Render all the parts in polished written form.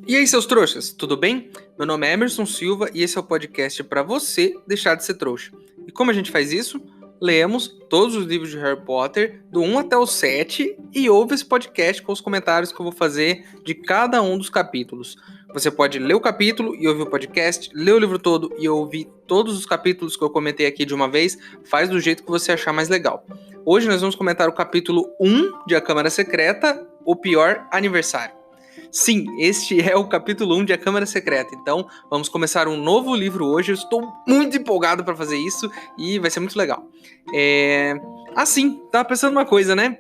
E aí, seus trouxas, tudo bem? Meu nome é Emerson Silva e esse é o podcast para você deixar de ser trouxa. E como a gente faz isso? Lemos todos os livros de Harry Potter, do 1 até o 7, e ouve esse podcast com os comentários que eu vou fazer de cada um dos capítulos. Você pode ler o capítulo e ouvir o podcast, ler o livro todo e ouvir todos os capítulos que eu comentei aqui de uma vez, faz do jeito que você achar mais legal. Hoje nós vamos comentar o capítulo 1 de A Câmara Secreta, O Pior Aniversário. Sim, este é o capítulo 1 de A Câmara Secreta, então vamos começar um novo livro hoje, eu estou muito empolgado para fazer isso e vai ser muito legal. Tava pensando uma coisa, né?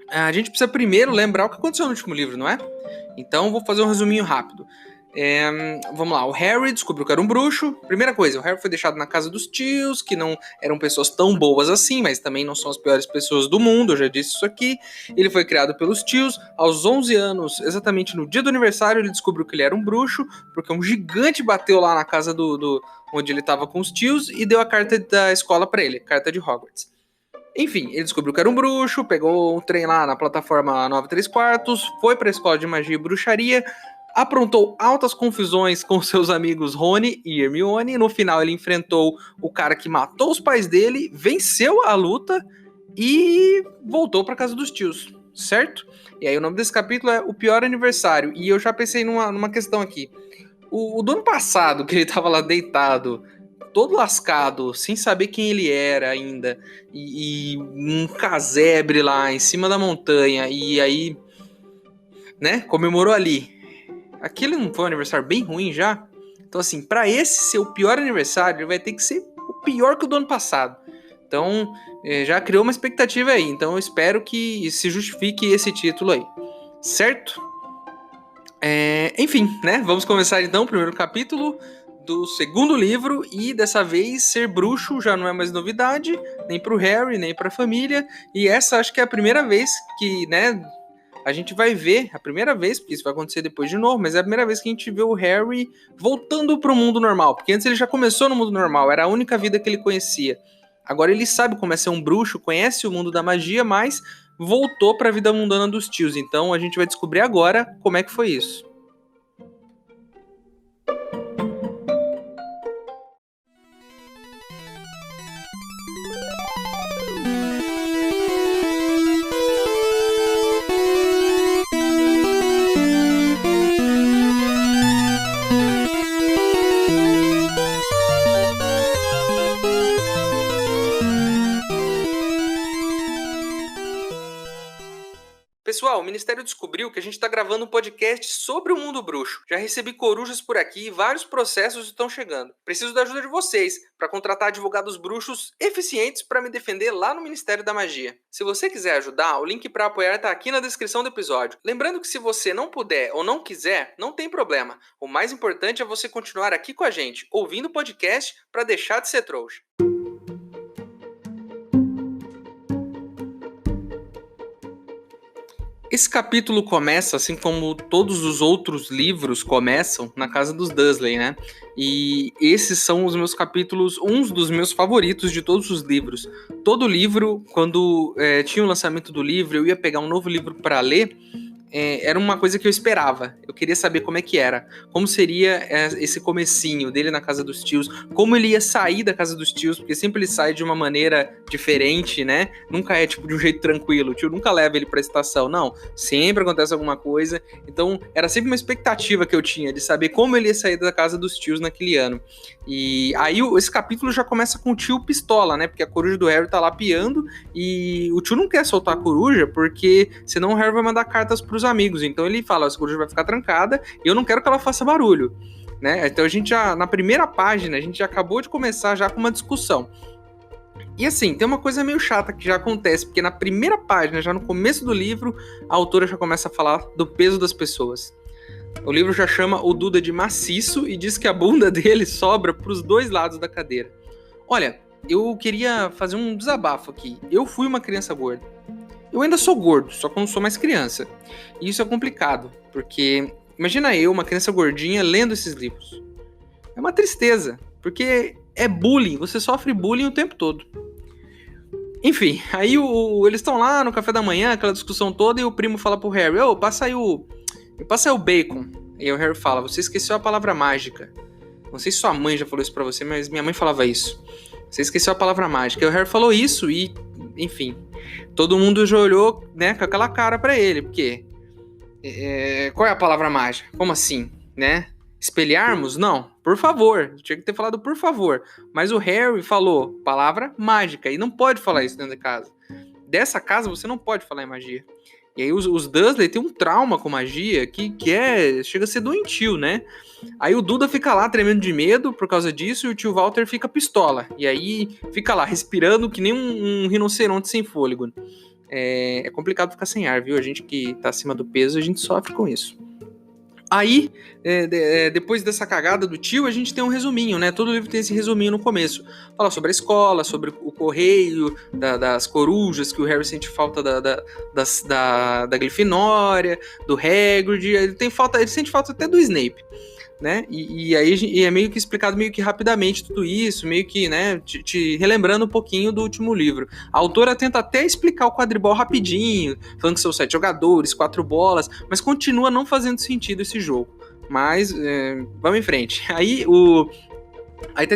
A gente precisa primeiro lembrar o que aconteceu no último livro, não é? Então vou fazer um resuminho rápido. Vamos lá, o Harry descobriu que era um bruxo. Primeira coisa, o Harry foi deixado na casa dos tios, que não eram pessoas tão boas assim, mas também não são as piores pessoas do mundo, eu já disse isso aqui. Ele foi criado pelos tios. Aos 11 anos, exatamente no dia do aniversário, ele descobriu que ele era um bruxo, porque um gigante bateu lá na casa onde ele estava com os tios e deu a carta da escola para ele, carta de Hogwarts. Enfim, ele descobriu que era um bruxo, pegou um trem lá na plataforma 9 3/4, foi para a escola de magia e bruxaria, aprontou altas confusões com seus amigos Rony e Hermione. No final ele enfrentou o cara que matou os pais dele, venceu a luta e voltou para casa dos tios, certo? E aí o nome desse capítulo é O Pior Aniversário. E eu já pensei numa questão aqui. O do ano passado, que ele tava lá deitado, todo lascado, sem saber quem ele era ainda, e um casebre lá em cima da montanha, e aí, né, comemorou ali. Aquele não foi um aniversário bem ruim já? Então, assim, pra esse ser o pior aniversário, ele vai ter que ser o pior que o do ano passado. Então, já criou uma expectativa aí. Então, eu espero que se justifique esse título aí. Certo? Enfim, né? Vamos começar então o primeiro capítulo do segundo livro. E dessa vez, ser bruxo já não é mais novidade, nem pro Harry, nem pra família. E essa acho que é a primeira vez que, né, a gente vai ver, a primeira vez, porque isso vai acontecer depois de novo, mas é a primeira vez que a gente vê o Harry voltando pro mundo normal, porque antes ele já começou no mundo normal, era a única vida que ele conhecia. Agora ele sabe como é ser um bruxo, conhece o mundo da magia, mas voltou pra vida mundana dos tios, então a gente vai descobrir agora como é que foi isso. Pessoal, o Ministério descobriu que a gente está gravando um podcast sobre o mundo bruxo. Já recebi corujas por aqui e vários processos estão chegando. Preciso da ajuda de vocês para contratar advogados bruxos eficientes para me defender lá no Ministério da Magia. Se você quiser ajudar, o link para apoiar está aqui na descrição do episódio. Lembrando que se você não puder ou não quiser, não tem problema. O mais importante é você continuar aqui com a gente, ouvindo o podcast para deixar de ser trouxa. Esse capítulo começa, assim como todos os outros livros começam, na casa dos Dursley, né? E esses são os meus capítulos, uns dos meus favoritos de todos os livros. Todo livro, quando tinha o lançamento do livro, eu ia pegar um novo livro para ler, era uma coisa que eu esperava. Eu queria saber como é que era, como seria esse comecinho dele na casa dos tios, como ele ia sair da casa dos tios, porque sempre ele sai de uma maneira diferente, né? Nunca é tipo de um jeito tranquilo, o tio nunca leva ele pra estação, não. Sempre acontece alguma coisa. Então era sempre uma expectativa que eu tinha de saber como ele ia sair da casa dos tios naquele ano. E aí esse capítulo já começa com o tio pistola, né? Porque a coruja do Harry tá lá piando e o tio não quer soltar a coruja porque senão o Harry vai mandar cartas pros amigos. Então ele fala, essa coruja vai ficar trancada e eu não quero que ela faça barulho, né? Então a gente já, na primeira página, a gente já acabou de começar já com uma discussão. E assim, tem uma coisa meio chata que já acontece, porque na primeira página, já no começo do livro, a autora já começa a falar do peso das pessoas. O livro já chama o Duda de maciço e diz que a bunda dele sobra pros dois lados da cadeira. Olha, eu queria fazer um desabafo aqui. Eu fui uma criança gorda. Eu ainda sou gordo, só que eu não sou mais criança. E isso é complicado, porque imagina eu, uma criança gordinha, lendo esses livros. É uma tristeza, porque é bullying, você sofre bullying o tempo todo. Enfim, aí eles estão lá no café da manhã, aquela discussão toda, e o primo fala pro Harry, passa aí Me passa aí o bacon. E aí o Harry fala, você esqueceu a palavra mágica. Não sei se sua mãe já falou isso pra você, mas minha mãe falava isso. Você esqueceu a palavra mágica. E o Harry falou isso e, enfim, todo mundo já olhou, né, com aquela cara pra ele. Porque, qual é a palavra mágica? Como assim, né? Espelharmos? Não, por favor. Tinha que ter falado por favor. Mas o Harry falou palavra mágica. E não pode falar isso dentro de casa. Dessa casa você não pode falar em magia. E aí os Dursley têm um trauma com magia que chega a ser doentio, né? Aí o Duda fica lá tremendo de medo por causa disso e o tio Walter fica pistola. E aí fica lá respirando que nem um rinoceronte sem fôlego. É complicado ficar sem ar, viu? A gente que tá acima do peso, a gente sofre com isso. Aí, depois dessa cagada do tio, a gente tem um resuminho, né? Todo livro tem esse resuminho no começo. Fala sobre a escola, sobre o correio, das corujas, que o Harry sente falta da Grifinória, do Hagrid. Ele sente falta até do Snape, né? E aí é meio que explicado meio que rapidamente tudo isso, meio que, né, te relembrando um pouquinho do último livro. A autora tenta até explicar o quadribol rapidinho, falando que são 7 jogadores, 4 bolas, mas continua não fazendo sentido esse jogo. Mas, vamos em frente. Aí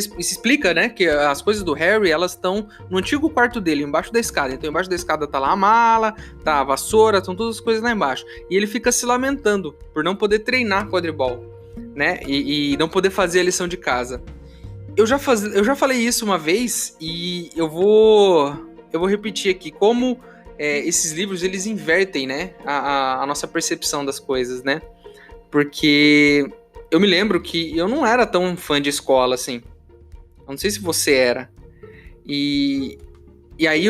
se explica, né, que as coisas do Harry, elas estão no antigo quarto dele, embaixo da escada. Então, embaixo da escada tá lá a mala, tá a vassoura, estão todas as coisas lá embaixo. E ele fica se lamentando por não poder treinar quadribol, né, e não poder fazer a lição de casa. Eu já falei isso uma vez e eu vou repetir aqui como esses livros, eles invertem, né, a nossa percepção das coisas, né, porque eu me lembro que eu não era tão fã de escola, assim. Eu não sei se você era. E aí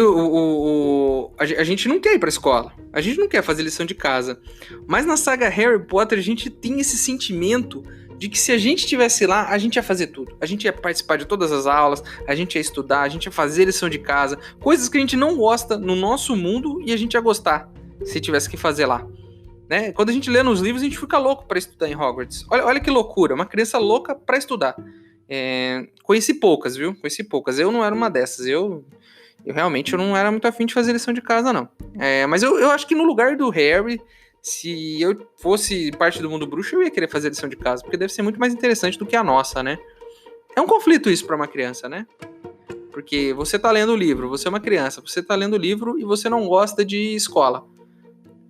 a gente não quer ir pra escola. A gente não quer fazer lição de casa. Mas na saga Harry Potter, a gente tem esse sentimento de que se a gente estivesse lá, a gente ia fazer tudo. A gente ia participar de todas as aulas, a gente ia estudar, a gente ia fazer lição de casa. Coisas que a gente não gosta no nosso mundo e a gente ia gostar se tivesse que fazer lá. Né? Quando a gente lê nos livros, a gente fica louco para estudar em Hogwarts. Olha que loucura, uma criança louca para estudar. Conheci poucas, viu? Conheci poucas. Eu não era uma dessas. Eu realmente não era muito afim de fazer lição de casa, não. Mas eu acho que no lugar do Harry, se eu fosse parte do mundo bruxo, eu ia querer fazer lição de casa, porque deve ser muito mais interessante do que a nossa, né? É um conflito isso para uma criança, né? Porque você tá lendo o livro, você é uma criança, você tá lendo o livro e você não gosta de escola.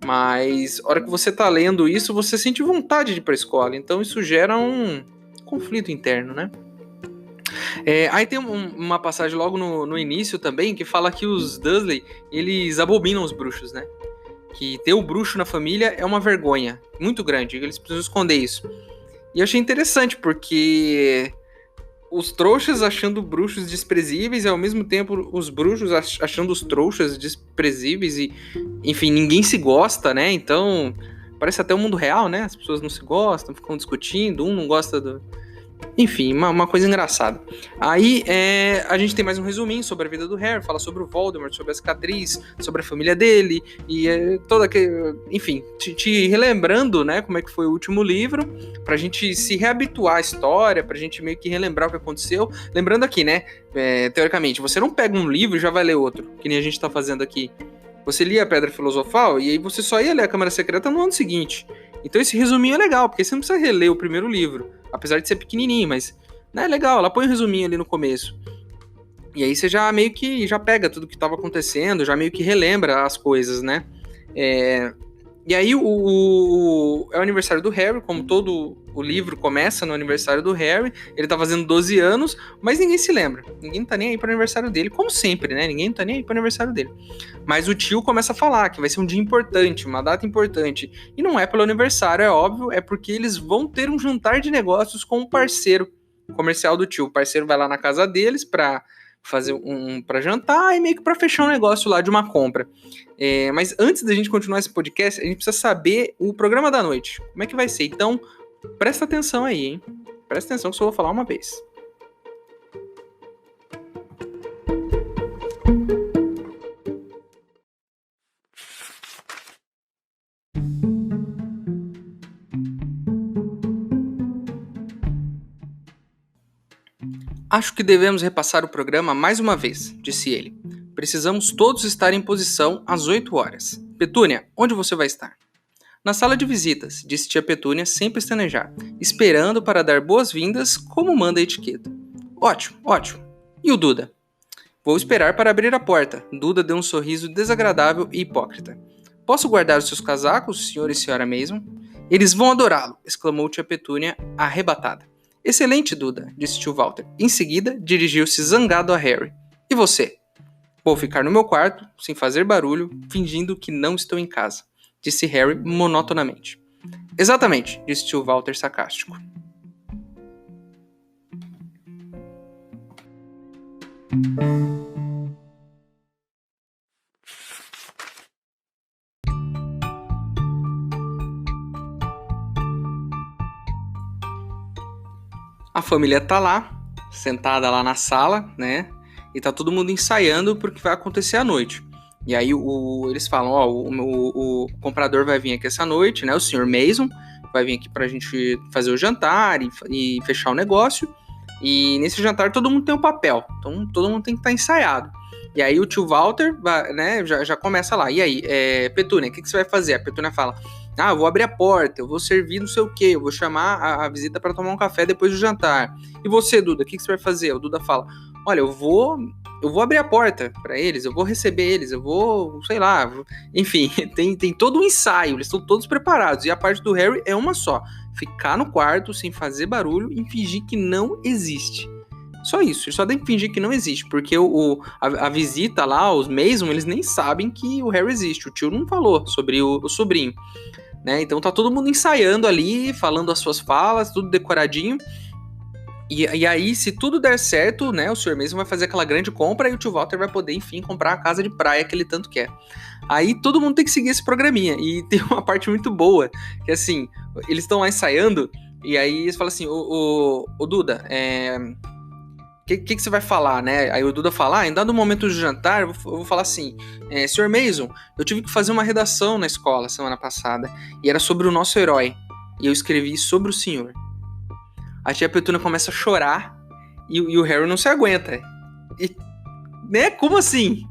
Mas, a hora que você tá lendo isso, você sente vontade de ir pra escola. Então, isso gera um conflito interno, né? Aí tem uma passagem logo no início também, que fala que os Dursley, eles abominam os bruxos, né? Que ter o bruxo na família é uma vergonha muito grande. Eles precisam esconder isso. E eu achei interessante, porque os trouxas achando bruxos desprezíveis e ao mesmo tempo os bruxos achando os trouxas desprezíveis e, enfim, ninguém se gosta, né? Então, parece até o mundo real, né? As pessoas não se gostam, ficam discutindo, um não gosta do... Enfim, uma coisa engraçada. Aí a gente tem mais um resuminho sobre a vida do Harry, fala sobre o Voldemort, sobre a cicatriz, sobre a família dele, e toda aquele... Enfim, te relembrando, né, como é que foi o último livro, pra gente se reabituar à história, pra gente meio que relembrar o que aconteceu. Lembrando aqui, né, teoricamente, você não pega um livro e já vai ler outro, que nem a gente tá fazendo aqui. Você lia a Pedra Filosofal e aí você só ia ler a Câmara Secreta no ano seguinte. Então esse resuminho é legal, porque você não precisa reler o primeiro livro, apesar de ser pequenininho, mas é legal, ela põe um resuminho ali no começo. E aí você já meio que já pega tudo que estava acontecendo, já meio que relembra as coisas, né? E aí é o aniversário do Harry, como todo o livro começa no aniversário do Harry, ele tá fazendo 12 anos, mas ninguém se lembra. Ninguém tá nem aí pro aniversário dele, como sempre, né? Ninguém tá nem aí pro aniversário dele. Mas o tio começa a falar que vai ser um dia importante, uma data importante. E não é pelo aniversário, é óbvio, é porque eles vão ter um jantar de negócios com um parceiro comercial do tio. O parceiro vai lá na casa deles pra fazer para jantar e meio que para fechar um negócio lá de uma compra. Mas antes da gente continuar esse podcast, a gente precisa saber o programa da noite. Como é que vai ser? Então, presta atenção aí, hein? Presta atenção que só vou falar uma vez. Acho que devemos repassar o programa mais uma vez, disse ele. Precisamos todos estar em posição às 8 horas. Petúnia, onde você vai estar? Na sala de visitas, disse tia Petúnia sem pestanejar, esperando para dar boas-vindas como manda a etiqueta. Ótimo, ótimo. E o Duda? Vou esperar para abrir a porta. Duda deu um sorriso desagradável e hipócrita. Posso guardar os seus casacos, senhor e senhora Mason? Eles vão adorá-lo, exclamou tia Petúnia, arrebatada. Excelente, Duda, disse tio Walter. Em seguida, dirigiu-se zangado a Harry. E você? Vou ficar no meu quarto, sem fazer barulho, fingindo que não estou em casa, disse Harry monotonamente. Exatamente, disse tio Walter sarcástico. A família tá lá, sentada lá na sala, né? E tá todo mundo ensaiando pro que vai acontecer à noite. E aí eles falam, o comprador vai vir aqui essa noite, né? O Sr. Mason vai vir aqui pra gente fazer o jantar e fechar o negócio. E nesse jantar todo mundo tem um papel, então todo mundo tem que estar ensaiado. E aí o tio Walter, né, já começa lá. E aí, Petúnia, o que você vai fazer? A Petúnia fala, eu vou abrir a porta, eu vou servir não sei o quê, eu vou chamar a visita para tomar um café depois do jantar. E você, Duda, o que você vai fazer? O Duda fala, olha, eu vou abrir a porta para eles, eu vou receber eles, eu vou, sei lá, enfim, tem todo um ensaio, eles estão todos preparados. E a parte do Harry é uma só, ficar no quarto sem fazer barulho e fingir que não existe. Só isso, ele só tem que fingir que não existe, porque a visita lá, os Mason, eles nem sabem que o Harry existe, o tio não falou sobre o sobrinho, né? Então tá todo mundo ensaiando ali, falando as suas falas, tudo decoradinho, e aí, se tudo der certo, né, o Sr. Mason vai fazer aquela grande compra e o tio Walter vai poder, enfim, comprar a casa de praia que ele tanto quer. Aí todo mundo tem que seguir esse programinha, e tem uma parte muito boa, que assim, eles estão lá ensaiando, e aí eles falam assim, ô Duda, que você vai falar, né? Aí o Duda fala, em dado momento do jantar, eu vou falar assim, Sr. Mason, eu tive que fazer uma redação na escola semana passada, e era sobre o nosso herói, e eu escrevi sobre o senhor. A tia Petúnia começa a chorar, e o Harry não se aguenta. E, né? Como assim?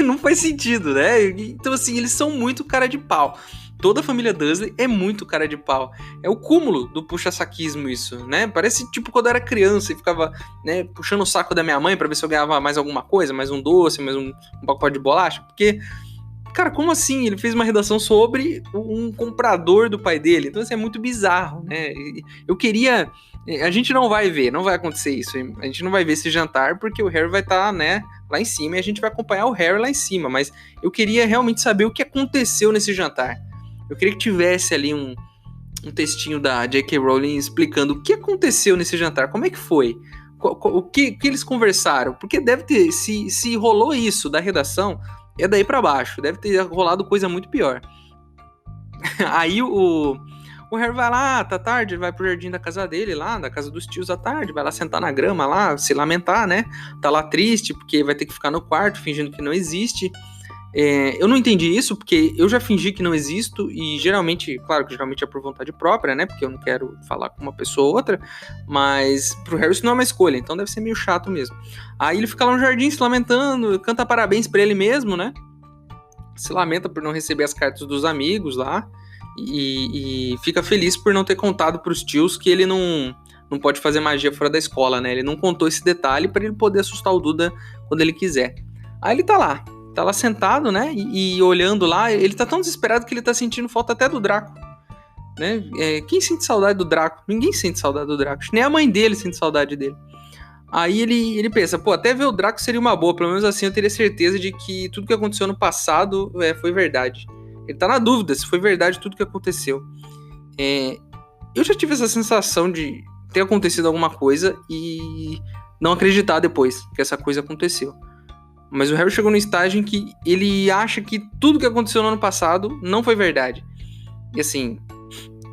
Não faz sentido, né? Então assim, eles são muito cara de pau. Toda a família Dursley é muito cara de pau. É o cúmulo do puxa-saquismo isso, né? Parece tipo quando eu era criança e ficava, né, puxando o saco da minha mãe pra ver se eu ganhava mais alguma coisa, mais um doce, mais um pacote de bolacha. Porque, cara, como assim? Ele fez uma redação sobre um comprador do pai dele. Então, assim, é muito bizarro, né? Eu queria... A gente não vai ver, não vai acontecer isso. A gente não vai ver esse jantar porque o Harry vai estar, né, lá em cima e a gente vai acompanhar o Harry lá em cima. Mas eu queria realmente saber o que aconteceu nesse jantar. Eu queria que tivesse ali um textinho da J.K. Rowling explicando o que aconteceu nesse jantar, como é que foi, o que eles conversaram, porque deve ter, se rolou isso da redação, é daí pra baixo, deve ter rolado coisa muito pior. Aí o Harry vai lá, tá tarde, vai pro jardim da casa dele lá, da casa dos tios à tarde, vai lá sentar na grama lá, se lamentar, né, tá lá triste, porque vai ter que ficar no quarto fingindo que não existe. Eu não entendi isso, porque eu já fingi que não existo, e geralmente, claro que geralmente é por vontade própria, né, porque eu não quero falar com uma pessoa ou outra, mas pro Harry isso não é uma escolha, então deve ser meio chato mesmo. Aí ele fica lá no jardim se lamentando, canta parabéns pra ele mesmo, né, se lamenta por não receber as cartas dos amigos lá, e fica feliz por não ter contado pros tios que ele não pode fazer magia fora da escola, né, ele não contou esse detalhe pra ele poder assustar o Duda quando ele quiser. Aí ele tá lá sentado, né, e olhando lá, ele tá tão desesperado que ele tá sentindo falta até do Draco, né, quem sente saudade do Draco? Ninguém sente saudade do Draco, nem a mãe dele sente saudade dele. Aí ele pensa, até ver o Draco seria uma boa, pelo menos assim eu teria certeza de que tudo que aconteceu no passado foi verdade. Ele tá na dúvida se foi verdade tudo que aconteceu. Eu já tive essa sensação de ter acontecido alguma coisa e não acreditar depois que essa coisa aconteceu. Mas o Harry chegou no estágio em que ele acha que tudo que aconteceu no ano passado não foi verdade. E assim,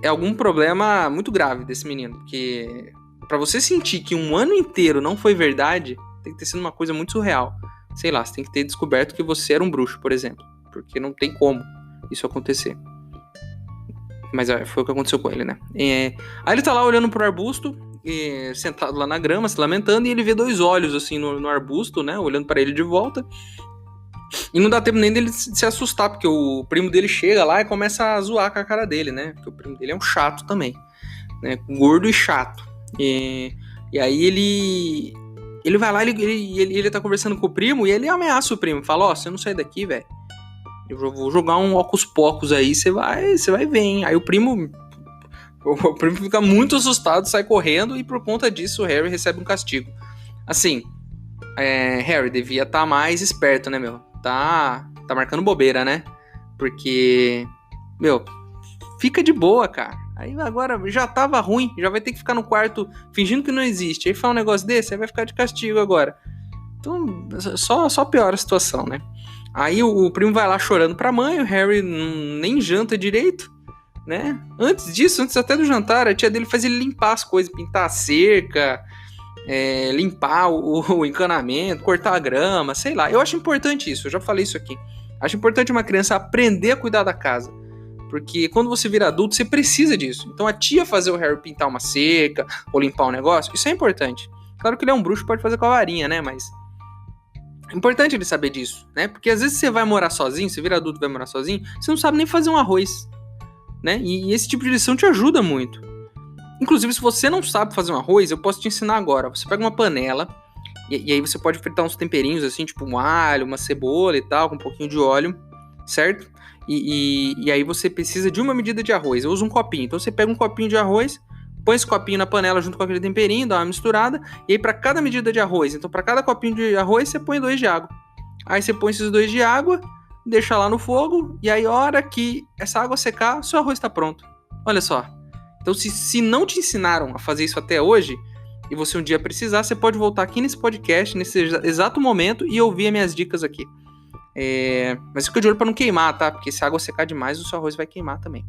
é algum problema muito grave desse menino. Porque pra você sentir que um ano inteiro não foi verdade, tem que ter sido uma coisa muito surreal. Sei lá, você tem que ter descoberto que você era um bruxo, por exemplo. Porque não tem como isso acontecer. Mas foi o que aconteceu com ele, né? Aí ele tá lá olhando pro arbusto, sentado lá na grama, se lamentando, e ele vê dois olhos assim no arbusto, né, olhando para ele de volta. E não dá tempo nem dele se assustar, porque o primo dele chega lá e começa a zoar com a cara dele, né? Porque o primo dele é um chato também, né? Gordo e chato. E aí ele vai lá, ele tá conversando com o primo e ele ameaça o primo. Fala, ó, você não sai daqui, velho. Eu vou jogar um Ocus Pocus aí, você vai ver, hein? Aí o primo fica muito assustado, sai correndo e por conta disso o Harry recebe um castigo. Assim, Harry devia estar mais esperto, né, meu? Tá marcando bobeira, né? Porque, meu, fica de boa, cara. Aí agora já tava ruim, já vai ter que ficar no quarto fingindo que não existe. Aí fala um negócio desse, aí vai ficar de castigo agora. Então, só piora a situação, né? Aí o primo vai lá chorando pra mãe, o Harry nem janta direito, né? Antes até do jantar, a tia dele faz ele limpar as coisas, pintar a cerca, limpar o encanamento, cortar a grama, sei lá. Eu acho importante isso, eu já falei isso aqui. Acho importante uma criança aprender a cuidar da casa. Porque quando você vira adulto, você precisa disso. Então a tia fazer o Harry pintar uma cerca ou limpar um negócio, isso é importante. Claro que ele é um bruxo, pode fazer com a varinha, né? Mas é importante ele saber disso, né? Porque às vezes você vai morar sozinho, você vira adulto e vai morar sozinho, você não sabe nem fazer um arroz, né? E esse tipo de lição te ajuda muito. Inclusive, se você não sabe fazer um arroz, eu posso te ensinar agora. Você pega uma panela e aí você pode fritar uns temperinhos assim, tipo um alho, uma cebola e tal, com um pouquinho de óleo, certo? E aí você precisa de uma medida de arroz. Eu uso um copinho. Então você pega um copinho de arroz, põe esse copinho na panela junto com aquele temperinho, dá uma misturada. E aí para cada medida de arroz, então para cada copinho de arroz, você põe 2 de água. Aí você põe esses 2 de água, deixa lá no fogo. E aí a hora que essa água secar, seu arroz está pronto. Olha só. Então se não te ensinaram a fazer isso até hoje, e você um dia precisar, você pode voltar aqui nesse podcast, nesse exato momento, e ouvir as minhas dicas aqui. Mas fica de olho para não queimar, tá? Porque se a água secar demais, o seu arroz vai queimar também.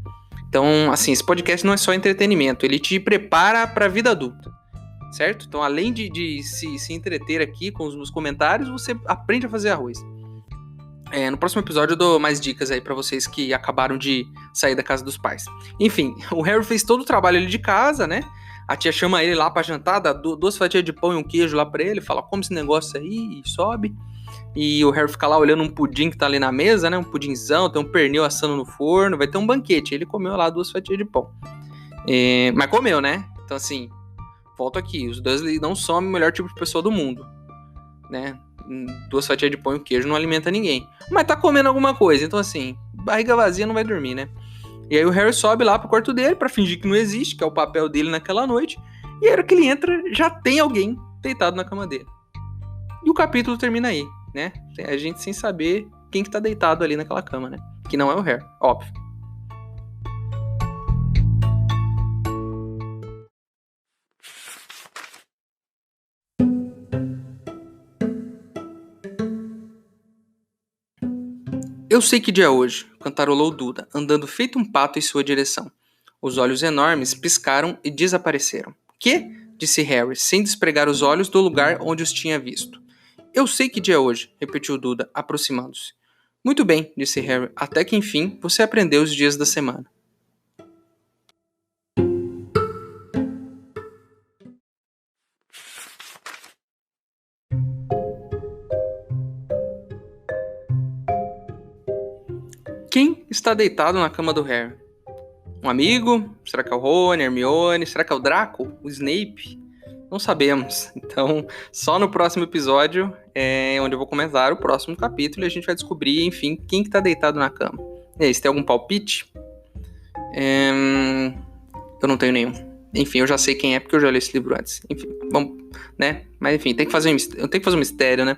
Então, assim, esse podcast não é só entretenimento, ele te prepara para a vida adulta, certo? Então, além de se entreter aqui com os meus comentários, você aprende a fazer arroz. No próximo episódio eu dou mais dicas aí para vocês que acabaram de sair da casa dos pais. Enfim, o Harry fez todo o trabalho ali de casa, né? A tia chama ele lá pra jantar, dá 2 fatias de pão e um queijo lá pra ele, fala, come esse negócio aí, e sobe. E o Harry fica lá olhando um pudim que tá ali na mesa, né? Um pudinzão, tem um pernil assando no forno, vai ter um banquete. Ele comeu lá 2 fatias de pão. Mas comeu, né? Então, assim, volto aqui. Os Dursley não são o melhor tipo de pessoa do mundo, né? 2 fatias de pão e queijo não alimenta ninguém. Mas tá comendo alguma coisa. Então, assim, barriga vazia não vai dormir, né? E aí o Harry sobe lá pro quarto dele pra fingir que não existe, que é o papel dele naquela noite. E a hora que ele entra, já tem alguém deitado na cama dele. E o capítulo termina aí, né? A gente sem saber quem que tá deitado ali naquela cama, né? Que não é o Harry, óbvio. Eu sei que dia é hoje, cantarolou Duda, andando feito um pato em sua direção. Os olhos enormes piscaram e desapareceram. Que? Disse Harry, sem despregar os olhos do lugar onde os tinha visto. Eu sei que dia é hoje, repetiu Duda, aproximando-se. Muito bem, disse Harry, até que enfim você aprendeu os dias da semana. Quem está deitado na cama do Harry? Um amigo? Será que é o Rony, Hermione? Será que é o Draco? O Snape? Não sabemos. Então, só no próximo episódio é onde eu vou comentar o próximo capítulo e a gente vai descobrir, enfim, quem que tá deitado na cama. E aí, você tem algum palpite? Eu não tenho nenhum. Enfim, eu já sei quem é porque eu já li esse livro antes. Enfim, vamos, né? Mas enfim, tem que fazer um mistério, né?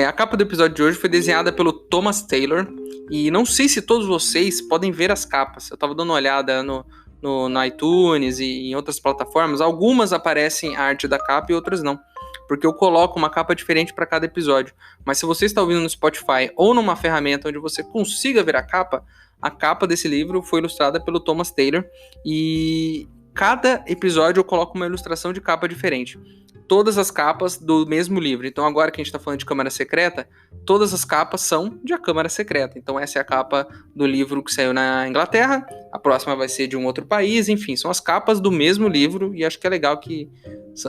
A capa do episódio de hoje foi desenhada pelo Thomas Taylor. E não sei se todos vocês podem ver as capas. Eu tava dando uma olhada no iTunes e em outras plataformas. Algumas aparecem a arte da capa e outras não. Porque eu coloco uma capa diferente para cada episódio. Mas se você está ouvindo no Spotify ou numa ferramenta onde você consiga ver a capa desse livro foi ilustrada pelo Thomas Taylor. E cada episódio eu coloco uma ilustração de capa diferente. Todas as capas do mesmo livro. Então agora que a gente está falando de Câmara Secreta, todas as capas são de A Câmara Secreta. Então essa é a capa do livro que saiu na Inglaterra, a próxima vai ser de um outro país, enfim, são as capas do mesmo livro e acho que é legal que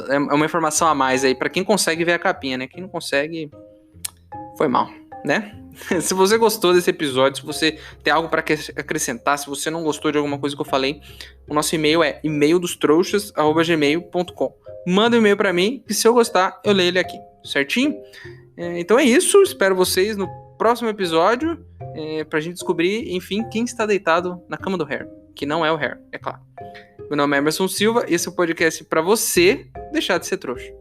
é uma informação a mais aí para quem consegue ver a capinha, né? Quem não consegue, foi mal, né? Se você gostou desse episódio, se você tem algo para acrescentar, se você não gostou de alguma coisa que eu falei, o nosso e-mail é e-maildostrouxas@gmail.com. Manda um e-mail para mim, que se eu gostar, eu leio ele aqui, certinho? Então é isso, espero vocês no próximo episódio, pra gente descobrir, enfim, quem está deitado na cama do Harry, que não é o Harry, é claro. Meu nome é Emerson Silva, esse é o podcast para você deixar de ser trouxa.